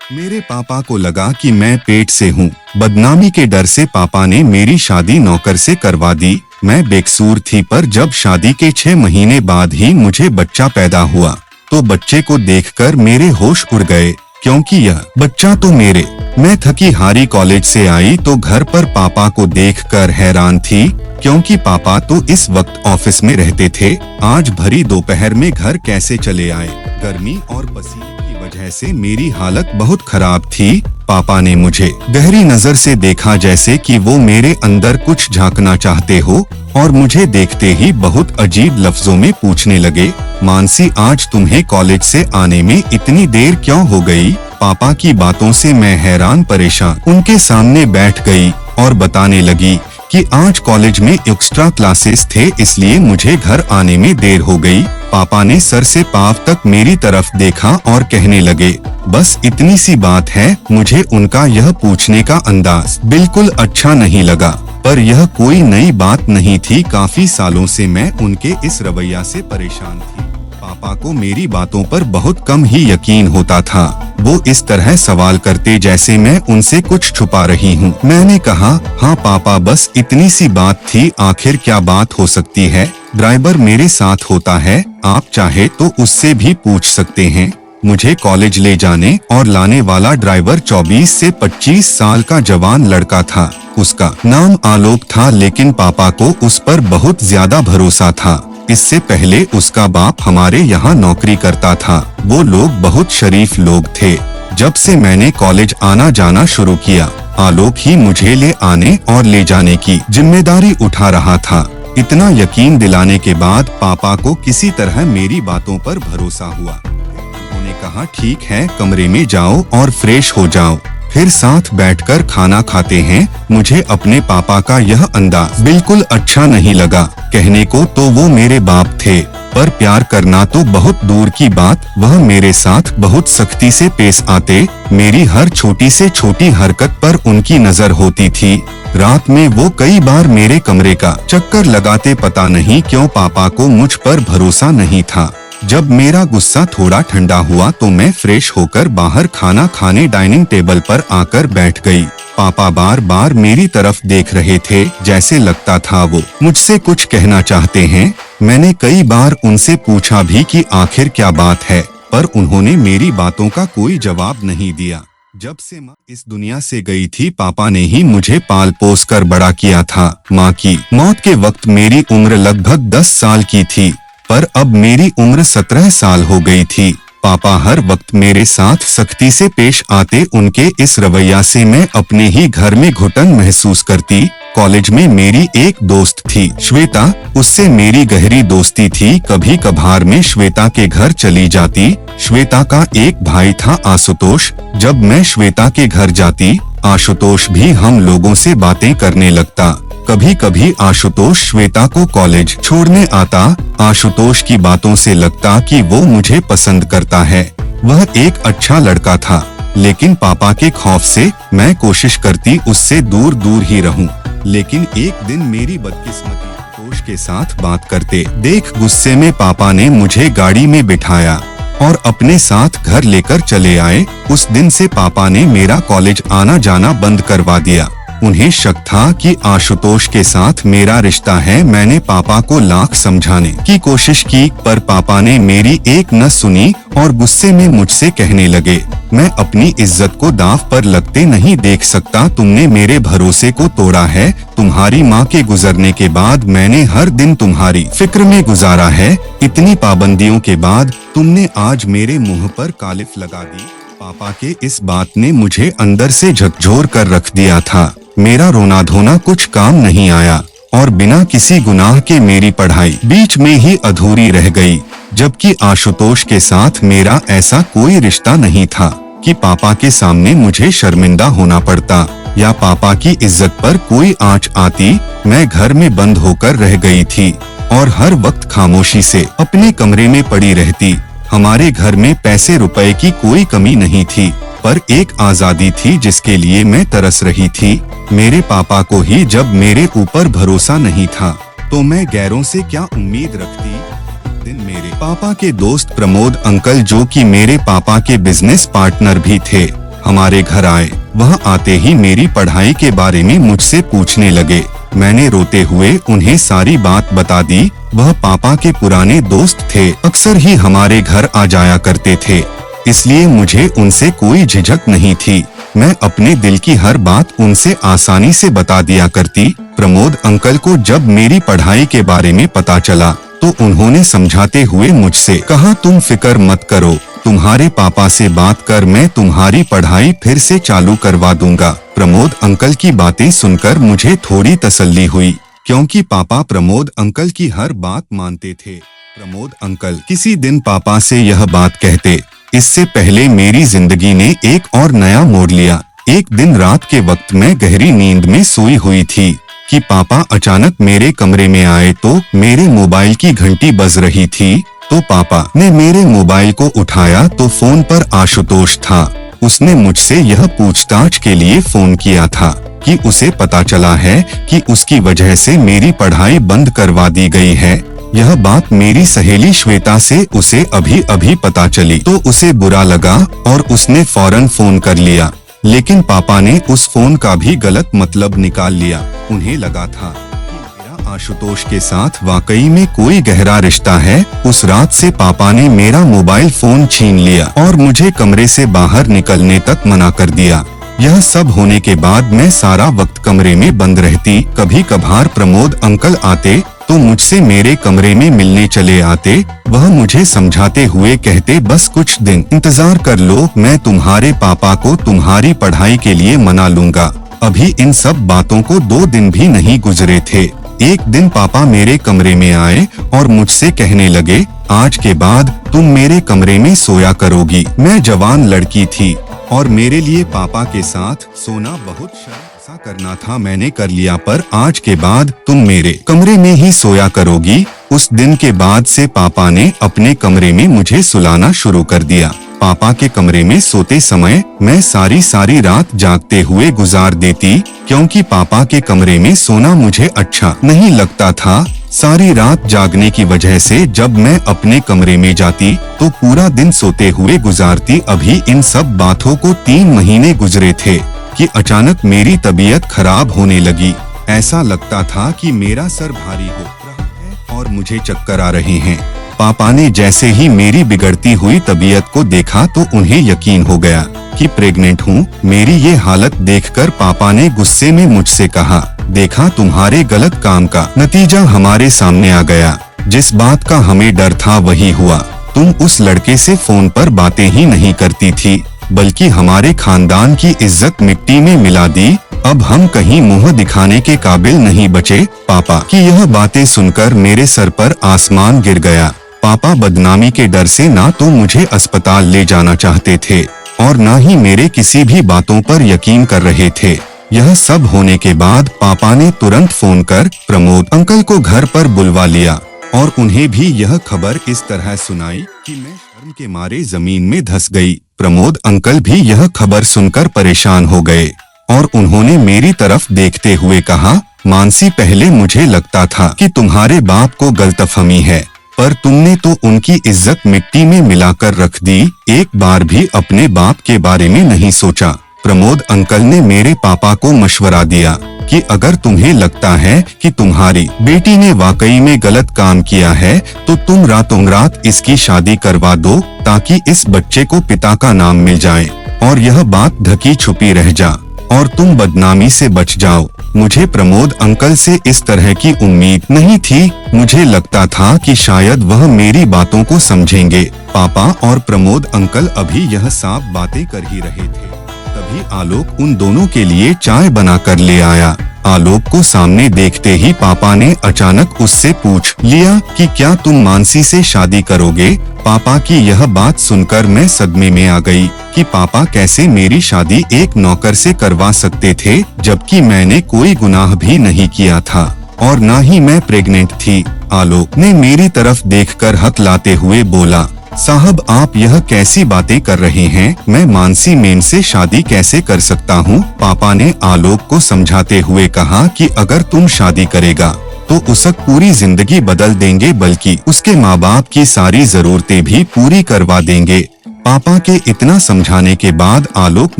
मेरे पापा को लगा कि मैं पेट से हूँ। बदनामी के डर से पापा ने मेरी शादी नौकर से करवा दी। मैं बेकसूर थी, पर जब शादी के 6 महीने बाद ही मुझे बच्चा पैदा हुआ तो बच्चे को देखकर मेरे होश उड़ गए, क्योंकि यह बच्चा तो मेरे। मैं थकी हारी कॉलेज से आई तो घर पर पापा को देखकर हैरान थी, क्योंकि पापा तो इस वक्त ऑफिस में रहते थे। आज भरी दोपहर में घर कैसे चले आए? गर्मी और पसीने की वजह से मेरी हालत बहुत खराब थी। पापा ने मुझे गहरी नजर से देखा, जैसे कि वो मेरे अंदर कुछ झांकना चाहते हो, और मुझे देखते ही बहुत अजीब लफ्जों में पूछने लगे, मानसी, आज तुम्हें कॉलेज से आने में इतनी देर क्यों हो गई? पापा की बातों से मैं हैरान परेशान उनके सामने बैठ गई और बताने लगी कि आज कॉलेज में एक्स्ट्रा क्लासेस थे, इसलिए मुझे घर आने में देर हो गई। पापा ने सर से पांव तक मेरी तरफ देखा और कहने लगे, बस इतनी सी बात है। मुझे उनका यह पूछने का अंदाज बिल्कुल अच्छा नहीं लगा, पर यह कोई नई बात नहीं थी। काफी सालों से मैं उनके इस रवैया से परेशान थी। पापा को मेरी बातों पर बहुत कम ही यकीन होता था। वो इस तरह सवाल करते जैसे मैं उनसे कुछ छुपा रही हूँ। मैंने कहा, हाँ पापा, बस इतनी सी बात थी। आखिर क्या बात हो सकती है? ड्राइवर मेरे साथ होता है, आप चाहे तो उससे भी पूछ सकते हैं। मुझे कॉलेज ले जाने और लाने वाला ड्राइवर 24 से 25 साल का जवान लड़का था। उसका नाम आलोक था, लेकिन पापा को उस पर बहुत ज्यादा भरोसा था। इससे पहले उसका बाप हमारे यहाँ नौकरी करता था। वो लोग बहुत शरीफ लोग थे। जब से मैंने कॉलेज आना जाना शुरू किया, आलोक ही मुझे ले आने और ले जाने की जिम्मेदारी उठा रहा था। इतना यकीन दिलाने के बाद पापा को किसी तरह मेरी बातों पर भरोसा हुआ। उन्होंने कहा, ठीक है, कमरे में जाओ और फ्रेश हो जाओ, फिर साथ बैठकर खाना खाते हैं। मुझे अपने पापा का यह अंदाज बिल्कुल अच्छा नहीं लगा। कहने को तो वो मेरे बाप थे, पर प्यार करना तो बहुत दूर की बात। वह मेरे साथ बहुत सख्ती से पेश आते। मेरी हर छोटी से छोटी हरकत पर उनकी नजर होती थी। रात में वो कई बार मेरे कमरे का चक्कर लगाते। पता नहीं क्यों पापा को मुझ पर भरोसा नहीं था। जब मेरा गुस्सा थोड़ा ठंडा हुआ तो मैं फ्रेश होकर बाहर खाना खाने डाइनिंग टेबल पर आकर बैठ गई। पापा बार बार मेरी तरफ देख रहे थे, जैसे लगता था वो मुझसे कुछ कहना चाहते हैं। मैंने कई बार उनसे पूछा भी कि आखिर क्या बात है, पर उन्होंने मेरी बातों का कोई जवाब नहीं दिया। जब से माँ इस दुनिया से गई थी, पापा ने ही मुझे पाल पोस कर बड़ा किया था। माँ की मौत के वक्त मेरी उम्र लगभग 10 साल की थी, पर अब मेरी उम्र 17 साल हो गई थी। पापा हर वक्त मेरे साथ सख्ती से पेश आते। उनके इस रवैया से मैं अपने ही घर में घुटन महसूस करती। कॉलेज में मेरी एक दोस्त थी, श्वेता, उससे मेरी गहरी दोस्ती थी। कभी कभार मैं श्वेता के घर चली जाती। श्वेता का एक भाई था, आशुतोष। जब मैं श्वेता के घर जाती, आशुतोष भी हम लोगों से बातें करने लगता। कभी कभी आशुतोष श्वेता को कॉलेज छोड़ने आता। आशुतोष की बातों से लगता कि वो मुझे पसंद करता है। वह एक अच्छा लड़का था, लेकिन पापा के खौफ से मैं कोशिश करती उससे दूर दूर ही रहूं। लेकिन एक दिन मेरी बदकिस्मती आशुतोष के साथ बात करते देख गुस्से में पापा ने मुझे गाड़ी में बिठाया और अपने साथ घर लेकर चले आए। उस दिन से पापा ने मेरा कॉलेज आना जाना बंद करवा दिया। उन्हें शक था कि आशुतोष के साथ मेरा रिश्ता है। मैंने पापा को लाख समझाने की कोशिश की, पर पापा ने मेरी एक न सुनी और गुस्से में मुझसे कहने लगे, मैं अपनी इज्जत को दांव पर लगते नहीं देख सकता। तुमने मेरे भरोसे को तोड़ा है। तुम्हारी माँ के गुजरने के बाद मैंने हर दिन तुम्हारी फिक्र में गुजारा है। इतनी पाबंदियों के बाद तुमने आज मेरे मुंह पर कालिफ लगा दी। पापा के इस बात ने मुझे अंदर से झकझोर कर रख दिया था। मेरा रोना धोना कुछ काम नहीं आया और बिना किसी गुनाह के मेरी पढ़ाई बीच में ही अधूरी रह गई। जबकि आशुतोष के साथ मेरा ऐसा कोई रिश्ता नहीं था कि पापा के सामने मुझे शर्मिंदा होना पड़ता या पापा की इज्जत पर कोई आंच आती। मैं घर में बंद होकर रह गई थी और हर वक्त खामोशी से अपने कमरे में पड़ी रहती। हमारे घर में पैसे रुपए की कोई कमी नहीं थी, पर एक आजादी थी जिसके लिए मैं तरस रही थी। मेरे पापा को ही जब मेरे ऊपर भरोसा नहीं था, तो मैं गैरों से क्या उम्मीद रखती। दिन मेरे पापा के दोस्त प्रमोद अंकल, जो कि मेरे पापा के बिजनेस पार्टनर भी थे, हमारे घर आए। वह आते ही मेरी पढ़ाई के बारे में मुझसे पूछने लगे। मैंने रोते हुए उन्हें सारी बात बता दी। वह पापा के पुराने दोस्त थे, अक्सर ही हमारे घर आ जाया करते थे, इसलिए मुझे उनसे कोई झिझक नहीं थी। मैं अपने दिल की हर बात उनसे आसानी से बता दिया करती। प्रमोद अंकल को जब मेरी पढ़ाई के बारे में पता चला तो उन्होंने समझाते हुए मुझसे कहा, तुम फिक्र मत करो, तुम्हारे पापा से बात कर मैं तुम्हारी पढ़ाई फिर से चालू करवा दूंगा। प्रमोद अंकल की बातें सुनकर मुझे थोड़ी तसल्ली हुई, क्योंकि पापा प्रमोद अंकल की हर बात मानते थे। प्रमोद अंकल किसी दिन पापा से यह बात कहते। इससे पहले मेरी जिंदगी ने एक और नया मोड़ लिया। एक दिन रात के वक्त मैं गहरी नींद में सोई हुई थी कि पापा अचानक मेरे कमरे में आए तो मेरे मोबाइल की घंटी बज रही थी। तो पापा ने मेरे मोबाइल को उठाया तो फोन पर आशुतोष था। उसने मुझसे यह पूछताछ के लिए फोन किया था कि उसे पता चला है कि उसकी वजह से मेरी पढ़ाई बंद करवा दी गई है। यह बात मेरी सहेली श्वेता से उसे अभी अभी पता चली तो उसे बुरा लगा और उसने फौरन फोन कर लिया। लेकिन पापा ने उस फोन का भी गलत मतलब निकाल लिया। उन्हें लगा था कि मेरा आशुतोष के साथ वाकई में कोई गहरा रिश्ता है। उस रात से पापा ने मेरा मोबाइल फोन छीन लिया और मुझे कमरे से बाहर निकलने तक मना कर दिया। यह सब होने के बाद मैं सारा वक्त कमरे में बंद रहती। कभी कभार प्रमोद अंकल आते तो मुझसे मेरे कमरे में मिलने चले आते। वह मुझे समझाते हुए कहते, बस कुछ दिन इंतजार कर लो, मैं तुम्हारे पापा को तुम्हारी पढ़ाई के लिए मना लूंगा। अभी इन सब बातों को 2 दिन भी नहीं गुजरे थे। एक दिन पापा मेरे कमरे में आए और मुझसे कहने लगे, आज के बाद तुम मेरे कमरे में सोया करोगी। मैं जवान लड़की थी और मेरे लिए पापा के साथ सोना बहुत शर्म करना था। मैंने कर लिया, पर आज के बाद तुम मेरे कमरे में ही सोया करोगी। उस दिन के बाद से पापा ने अपने कमरे में मुझे सुलाना शुरू कर दिया। पापा के कमरे में सोते समय मैं सारी रात जागते हुए गुजार देती, क्योंकि पापा के कमरे में सोना मुझे अच्छा नहीं लगता था। सारी रात जागने की वजह से जब मैं अपने कमरे में जाती तो पूरा दिन सोते हुए गुजारती। अभी इन सब बातों को 3 महीने गुजरे थे कि अचानक मेरी तबीयत खराब होने लगी। ऐसा लगता था कि मेरा सर भारी हो रहा है और मुझे चक्कर आ रहे हैं। पापा ने जैसे ही मेरी बिगड़ती हुई तबीयत को देखा तो उन्हें यकीन हो गया कि प्रेग्नेंट हूँ। मेरी ये हालत देखकर पापा ने गुस्से में मुझसे कहा, देखा, तुम्हारे गलत काम का नतीजा हमारे सामने आ गया। जिस बात का हमें डर था वही हुआ। तुम उस लड़के से फोन पर बातें ही नहीं करती थी, बल्कि हमारे खानदान की इज्जत मिट्टी में मिला दी। अब हम कहीं मुंह दिखाने के काबिल नहीं बचे। पापा की यह बातें सुनकर मेरे सर पर आसमान गिर गया। पापा बदनामी के डर से ना तो मुझे अस्पताल ले जाना चाहते थे और ना ही मेरे किसी भी बातों पर यकीन कर रहे थे। यह सब होने के बाद पापा ने तुरंत फोन कर प्रमोद अंकल को घर पर बुलवा लिया और उन्हें भी यह खबर इस तरह सुनाई कि मैं शर्म के मारे जमीन में धंस गई। प्रमोद अंकल भी यह खबर सुनकर परेशान हो गए और उन्होंने मेरी तरफ देखते हुए कहा, मानसी, पहले मुझे लगता था कि तुम्हारे बाप को गलतफहमी है, पर तुमने तो उनकी इज्जत मिट्टी में मिलाकर रख दी। एक बार भी अपने बाप के बारे में नहीं सोचा। प्रमोद अंकल ने मेरे पापा को मशवरा दिया कि अगर तुम्हें लगता है कि तुम्हारी बेटी ने वाकई में गलत काम किया है तो तुम रातों रात इसकी शादी करवा दो, ताकि इस बच्चे को पिता का नाम मिल जाए और यह बात ढकी छुपी रह जा और तुम बदनामी से बच जाओ। मुझे प्रमोद अंकल से इस तरह की उम्मीद नहीं थी। मुझे लगता था कि शायद वह मेरी बातों को समझेंगे। पापा और प्रमोद अंकल अभी यह साफ बातें कर ही रहे थे, तभी आलोक उन दोनों के लिए चाय बनाकर ले आया। आलोक को सामने देखते ही पापा ने अचानक उससे पूछ लिया कि क्या तुम मानसी से शादी करोगे। पापा की यह बात सुनकर मैं सदमे में आ गई कि पापा कैसे मेरी शादी एक नौकर से करवा सकते थे, जबकि मैंने कोई गुनाह भी नहीं किया था और ना ही मैं प्रेग्नेंट थी। आलोक ने मेरी तरफ देखकर हकलाते हुए बोला, साहब, आप यह कैसी बातें कर रहे हैं? मैं मानसी मेम से शादी कैसे कर सकता हूँ? पापा ने आलोक को समझाते हुए कहा कि अगर तुम शादी करेगा तो उसकी पूरी जिंदगी बदल देंगे, बल्कि उसके माँ बाप की सारी जरूरतें भी पूरी करवा देंगे। पापा के इतना समझाने के बाद आलोक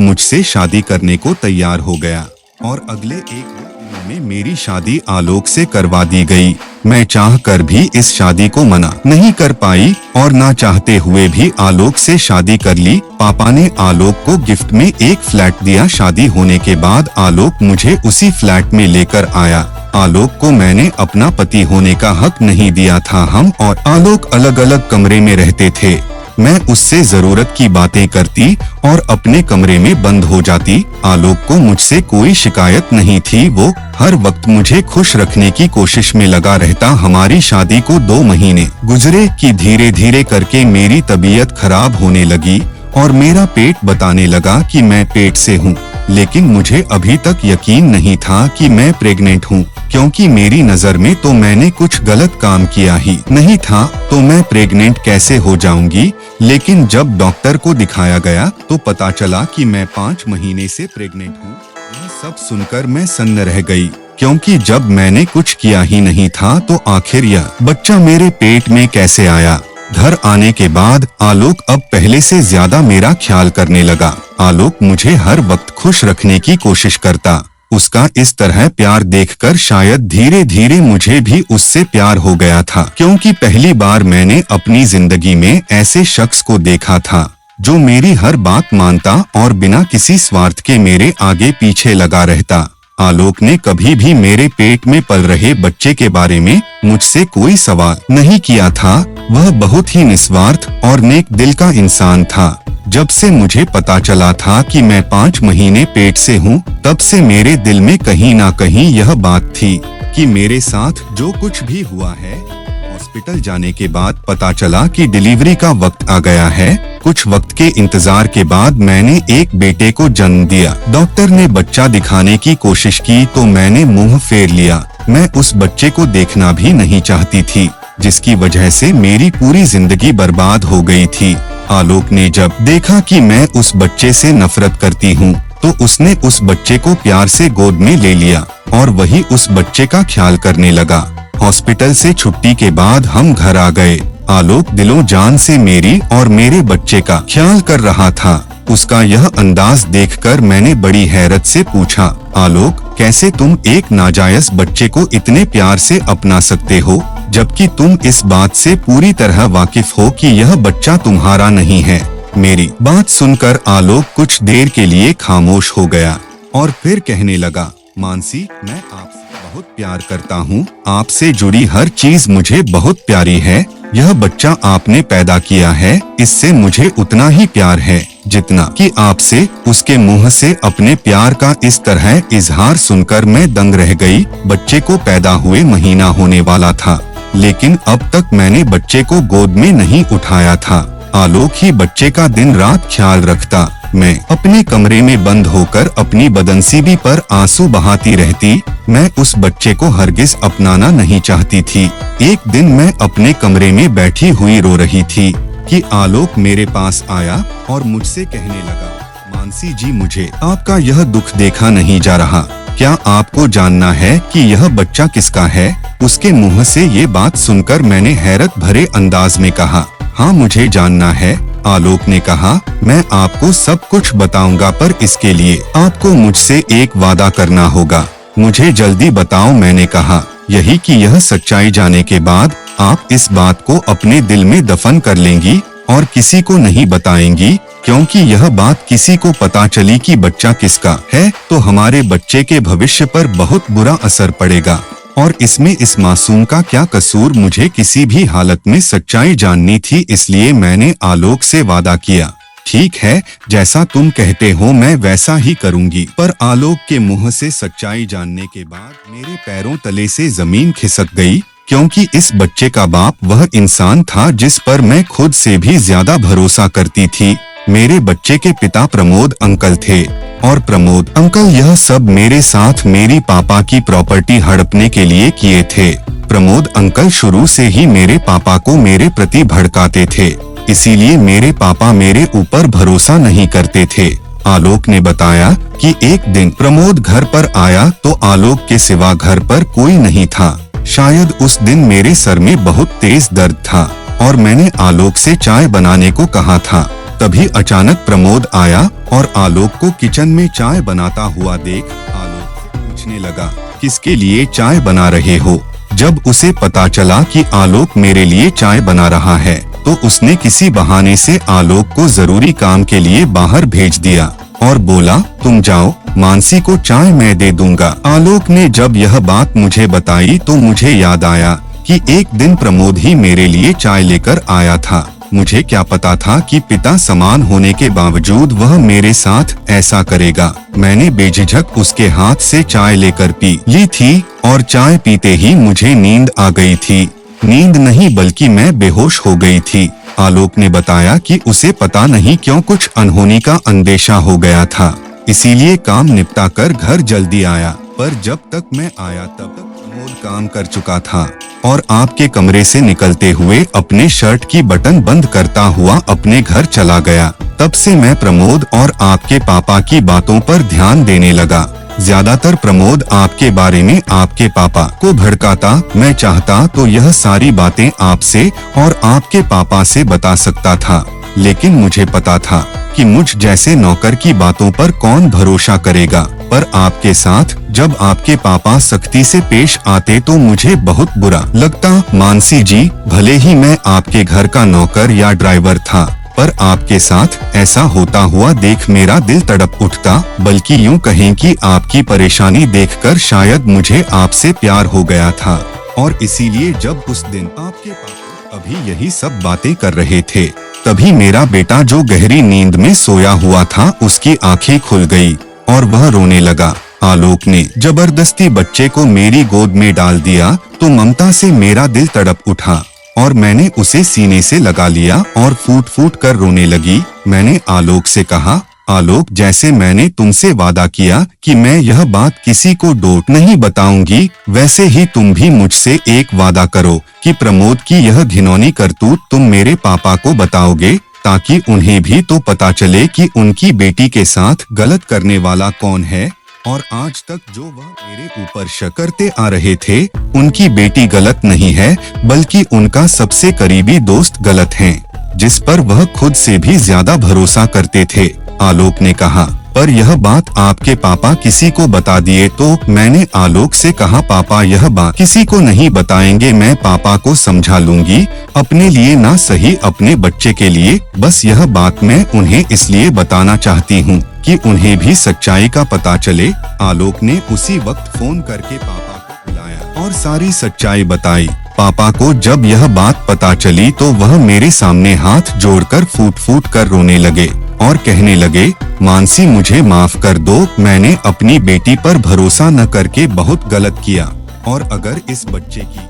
मुझसे शादी करने को तैयार हो गया और अगले एक महीने में मेरी शादी आलोक से करवा दी गई। मैं चाहकर भी इस शादी को मना नहीं कर पाई और ना चाहते हुए भी आलोक से शादी कर ली। पापा ने आलोक को गिफ्ट में एक फ्लैट दिया। शादी होने के बाद आलोक मुझे उसी फ्लैट में लेकर आया। आलोक को मैंने अपना पति होने का हक नहीं दिया था। हम और आलोक अलग अलग कमरे में रहते थे। मैं उससे जरूरत की बातें करती और अपने कमरे में बंद हो जाती। आलोक को मुझसे कोई शिकायत नहीं थी। वो हर वक्त मुझे खुश रखने की कोशिश में लगा रहता। हमारी शादी को 2 महीने गुजरे कि धीरे धीरे करके मेरी तबीयत खराब होने लगी और मेरा पेट बताने लगा कि मैं पेट से हूँ। लेकिन मुझे अभी तक यकीन नहीं था कि मैं प्रेग्नेंट हूँ, क्योंकि मेरी नजर में तो मैंने कुछ गलत काम किया ही नहीं था, तो मैं प्रेग्नेंट कैसे हो जाऊंगी। लेकिन जब डॉक्टर को दिखाया गया तो पता चला कि मैं 5 महीने से प्रेग्नेंट हूँ। यह सब सुनकर मैं सन्न रह गई, क्योंकि जब मैंने कुछ किया ही नहीं था तो आखिर यह बच्चा मेरे पेट में कैसे आया। घर आने के बाद आलोक अब पहले से ज्यादा मेरा ख्याल करने लगा। आलोक मुझे हर वक्त खुश रखने की कोशिश करता। उसका इस तरह प्यार देखकर शायद धीरे धीरे मुझे भी उससे प्यार हो गया था, क्योंकि पहली बार मैंने अपनी जिंदगी में ऐसे शख्स को देखा था जो मेरी हर बात मानता और बिना किसी स्वार्थ के मेरे आगे पीछे लगा रहता। आलोक ने कभी भी मेरे पेट में पल रहे बच्चे के बारे में मुझसे कोई सवाल नहीं किया था। वह बहुत ही निस्वार्थ और नेक दिल का इंसान था। जब से मुझे पता चला था कि मैं 5 महीने पेट से हूँ, तब से मेरे दिल में कहीं ना कहीं यह बात थी कि मेरे साथ जो कुछ भी हुआ है। हॉस्पिटल जाने के बाद पता चला कि डिलीवरी का वक्त आ गया है। कुछ वक्त के इंतजार के बाद मैंने एक बेटे को जन्म दिया। डॉक्टर ने बच्चा दिखाने की कोशिश की तो मैंने मुंह फेर लिया। मैं उस बच्चे को देखना भी नहीं चाहती थी, जिसकी वजह से मेरी पूरी जिंदगी बर्बाद हो गई थी। आलोक ने जब देखा कि मैं उस बच्चे से नफरत करती हूँ, तो उसने उस बच्चे को प्यार से गोद में ले लिया और वही उस बच्चे का ख्याल करने लगा। हॉस्पिटल से छुट्टी के बाद हम घर आ गए। आलोक दिलो जान से मेरी और मेरे बच्चे का ख्याल कर रहा था। उसका यह अंदाज देखकर मैंने बड़ी हैरत से पूछा, आलोक, कैसे तुम एक नाजायज बच्चे को इतने प्यार से अपना सकते हो, जबकि तुम इस बात से पूरी तरह वाकिफ हो कि यह बच्चा तुम्हारा नहीं है। मेरी बात सुनकर आलोक कुछ देर के लिए खामोश हो गया और फिर कहने लगा, मानसी, मैं आपसे बहुत प्यार करता हूँ। आपसे जुड़ी हर चीज मुझे बहुत प्यारी है। यह बच्चा आपने पैदा किया है, इससे मुझे उतना ही प्यार है जितना कि आपसे। उसके मुंह से अपने प्यार का इस तरह इजहार सुनकर मैं दंग रह गई। बच्चे को पैदा हुए महीना होने वाला था, लेकिन अब तक मैंने बच्चे को गोद में नहीं उठाया था। आलोक ही बच्चे का दिन रात ख्याल रखता। मैं अपने कमरे में बंद होकर अपनी बदनसीबी पर आंसू बहाती रहती। मैं उस बच्चे को हरगिज अपनाना नहीं चाहती थी। एक दिन मैं अपने कमरे में बैठी हुई रो रही थी कि आलोक मेरे पास आया और मुझसे कहने लगा, मानसी जी, मुझे आपका यह दुख देखा नहीं जा रहा। क्या आपको जानना है कि यह बच्चा किसका है? उसके मुंह से ये बात सुनकर मैंने हैरत भरे अंदाज में कहा, हाँ, मुझे जानना है। आलोक ने कहा, मैं आपको सब कुछ बताऊंगा, पर इसके लिए आपको मुझसे एक वादा करना होगा। मुझे जल्दी बताओ, मैंने कहा। यही कि यह सच्चाई जाने के बाद आप इस बात को अपने दिल में दफन कर लेंगी और किसी को नहीं बताएंगी, क्योंकि यह बात किसी को पता चली कि बच्चा किसका है तो हमारे बच्चे के भविष्य पर बहुत बुरा असर पड़ेगा। और इसमें इस मासूम का क्या कसूर? मुझे किसी भी हालत में सच्चाई जाननी थी, इसलिए मैंने आलोक से वादा किया, ठीक है, जैसा तुम कहते हो मैं वैसा ही करूंगी। पर आलोक के मुंह से सच्चाई जानने के बाद मेरे पैरों तले से जमीन खिसक गई, क्योंकि इस बच्चे का बाप वह इंसान था जिस पर मैं खुद से भी ज्यादा भरोसा करती थी। मेरे बच्चे के पिता प्रमोद अंकल थे और प्रमोद अंकल यह सब मेरे साथ मेरी पापा की प्रॉपर्टी हड़पने के लिए किए थे। प्रमोद अंकल शुरू से ही मेरे पापा को मेरे प्रति भड़काते थे, इसीलिए मेरे पापा मेरे ऊपर भरोसा नहीं करते थे। आलोक ने बताया कि एक दिन प्रमोद घर पर आया तो आलोक के सिवा घर पर कोई नहीं था। शायद उस दिन मेरे सर में बहुत तेज दर्द था और मैंने आलोक से चाय बनाने को कहा था। तभी अचानक प्रमोद आया और आलोक को किचन में चाय बनाता हुआ देख आलोक पूछने लगा, किसके लिए चाय बना रहे हो? जब उसे पता चला कि आलोक मेरे लिए चाय बना रहा है तो उसने किसी बहाने से आलोक को जरूरी काम के लिए बाहर भेज दिया और बोला, तुम जाओ, मानसी को चाय मैं दे दूंगा। आलोक ने जब यह बात मुझे बताई तो मुझे याद आया कि एक दिन प्रमोद ही मेरे लिए चाय लेकर आया था। मुझे क्या पता था कि पिता समान होने के बावजूद वह मेरे साथ ऐसा करेगा। मैंने बेझिझक उसके हाथ से चाय लेकर पी ली थी और चाय पीते ही मुझे नींद आ गई थी। नींद नहीं बल्कि मैं बेहोश हो गई थी। आलोक ने बताया कि उसे पता नहीं क्यों कुछ अनहोनी का अंदेशा हो गया था, इसीलिए काम निपटा कर घर जल्दी आया। पर जब तक मैं आया तब तक प्रमोद काम कर चुका था और आपके कमरे से निकलते हुए अपने शर्ट की बटन बंद करता हुआ अपने घर चला गया। तब से मैं प्रमोद और आपके पापा की बातों पर ध्यान देने लगा। ज्यादातर प्रमोद आपके बारे में आपके पापा को भड़काता। मैं चाहता तो यह सारी बातें आपसे और आपके पापा से बता सकता था, लेकिन मुझे पता था कि मुझ जैसे नौकर की बातों पर कौन भरोसा करेगा। पर आपके साथ जब आपके पापा सख्ती से पेश आते तो मुझे बहुत बुरा लगता। मानसी जी, भले ही मैं आपके घर का नौकर या ड्राइवर था, पर आपके साथ ऐसा होता हुआ देख मेरा दिल तड़प उठता। बल्कि यूं कहें कि आपकी परेशानी देखकर शायद मुझे आपसे प्यार हो गया था। और इसीलिए जब उस दिन आपके पापा अभी यही सब बातें कर रहे थे, तभी मेरा बेटा जो गहरी नींद में सोया हुआ था उसकी आंखें खुल गई और वह रोने लगा। आलोक ने जबरदस्ती बच्चे को मेरी गोद में डाल दिया तो ममता से मेरा दिल तड़प उठा और मैंने उसे सीने से लगा लिया और फूट फूट कर रोने लगी। मैंने आलोक से कहा, आलोक, जैसे मैंने तुमसे वादा किया कि मैं यह बात किसी को डोट नहीं बताऊंगी, वैसे ही तुम भी मुझसे एक वादा करो कि प्रमोद की यह घिनौनी करतूत तुम मेरे पापा को बताओगे, ताकि उन्हें भी तो पता चले कि उनकी बेटी के साथ गलत करने वाला कौन है। और आज तक जो वह मेरे ऊपर शक करते आ रहे थे, उनकी बेटी गलत नहीं है, बल्कि उनका सबसे करीबी दोस्त गलत है, जिस पर वह खुद से भी ज्यादा भरोसा करते थे। आलोक ने कहा, पर यह बात आपके पापा किसी को बता दिए तो? मैंने आलोक से कहा, पापा यह बात किसी को नहीं बताएंगे, मैं पापा को समझा लूंगी, अपने लिए ना सही अपने बच्चे के लिए। बस यह बात मैं उन्हें इसलिए बताना चाहती हूँ कि उन्हें भी सच्चाई का पता चले। आलोक ने उसी वक्त फोन करके पापा को बुलाया और सारी सच्चाई बताई। पापा को जब यह बात पता चली तो वह मेरे सामने हाथ जोड़कर फूट फूट कर रोने लगे और कहने लगे, मानसी मुझे माफ कर दो, मैंने अपनी बेटी पर भरोसा न करके बहुत गलत किया और अगर इस बच्चे की